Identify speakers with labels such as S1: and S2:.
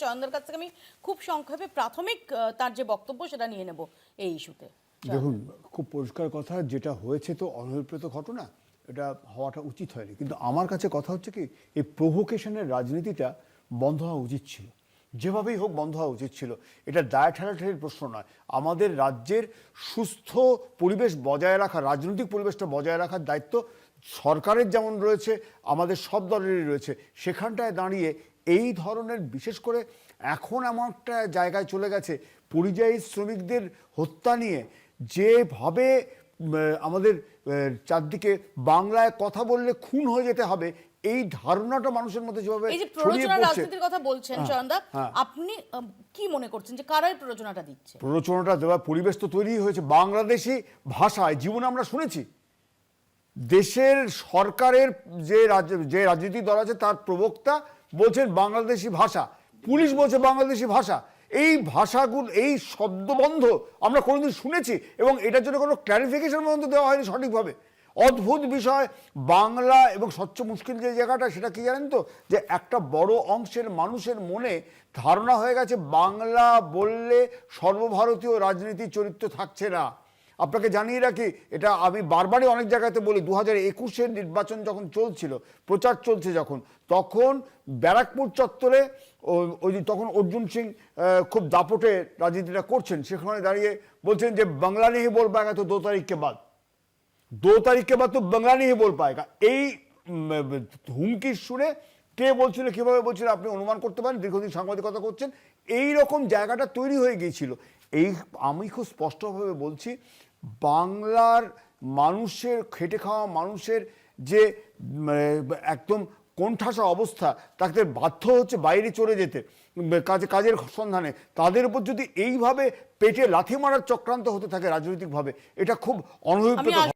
S1: চয়নদার কাছ থেকে আমি খুব সংক্ষেপে প্রাথমিক তার যে বক্তব্য সেটা নিয়ে নেব এই ইস্যুতে।
S2: দেখুন, খুব পরিষ্কার কথা, যেটা হয়েছে তো অনভিপ্রেত ঘটনা, এটা হওয়াটা উচিত হয়নি। কিন্তু আমার কাছে কথা হচ্ছে কি, এই প্রভোকেশনের রাজনীতিটা বন্ধ হওয়া উচিত ছিল, যেভাবেই হোক বন্ধ হওয়া উচিত ছিল। এটা দায় ঠেলাঠেলির প্রশ্ন নয়। আমাদের রাজ্যের সুস্থ পরিবেশ বজায় রাখা, রাজনৈতিক পরিবেশটা বজায় রাখার দায়িত্ব সরকারের যেমন রয়েছে, আমাদের সব দলেরই রয়েছে। সেখানটায় দাঁড়িয়ে এই ধরনের, বিশেষ করে এখন এমন একটা জায়গায় চলে গেছে, পরিযায়ী শ্রমিকদের হত্যা নিয়ে যেভাবে আমাদের চারদিকে বাংলায় কথা বললে খুন হয়ে যেতে হবে, এই ধারণাটা মানুষের মধ্যে যেভাবে
S1: এই যে
S2: ছড়িয়ে
S1: প্ররোচনা
S2: পড়ছে।
S1: রাজনীতির কথা বলছেন চয়নদা, আপনি কি মনে করছেন যে কারাই প্ররোচনাটা দিচ্ছে?
S2: প্ররোচনাটা দেওয়ার পরিবেশ তো তৈরি হয়েছে। বাংলাদেশি ভাষায় জীবনে আমরা শুনেছি, দেশের সরকারের যে রাজনৈতিক দল আছে তার প্রবক্তা বলছেন বাংলাদেশি ভাষা, পুলিশ বলছে বাংলাদেশি ভাষা। এই ভাষাগুলো, এই শব্দবন্ধ আমরা কোনোদিন শুনেছি, এবং এটার জন্য কোনো ক্ল্যারিফিকেশন পর্যন্ত দেওয়া হয়নি সঠিকভাবে। অদ্ভুত বিষয়। বাংলা এবং স্বচ্ছ মুশকিল যে জায়গাটা, সেটা কি জানেন তো, যে একটা বড় অংশের মানুষের মনে ধারণা হয়ে গেছে বাংলা বললে সর্বভারতীয় রাজনীতির চরিত্র থাকছে না। আপনাকে জানিয়ে রাখি, এটা আমি বারবারই অনেক জায়গাতে বলি, 2021-এর নির্বাচন যখন চলছিল, প্রচার চলছে যখন, তখন ব্যারাকপুর চত্বরে ওই তখন অর্জুন সিং খুব দাপটে রাজনীতিটা করছেন, সেখানে দাঁড়িয়ে বলছেন যে বাংলা নেই বল পায়গা তো 2 তারিখ কে বাদ, 2 তারিখ কে বাদ তো বাংলা নেই বল পায়গা। এই হুমকির সুরে কে বলছিল, কিভাবে বলছিল, আপনি অনুমান করতে পারেন। দীর্ঘদিন সাংবাদিকতা করছেন, এই রকম জায়গাটা তৈরি হয়ে গিয়েছিল। আমি খুব স্পষ্টভাবে বলছি, বাংলার মানুষের, খেটে খাওয়া মানুষের যে একদম কোণঠাসা অবস্থা, তাকে বাধ্য হচ্ছে বাইরে চলে যেতে কাজের সন্ধানে, তাদের উপর যদি এইভাবে পেটে লাথি মারার চক্রান্ত হতে থাকে রাজনৈতিকভাবে, এটা খুব অনভিপ্রেত।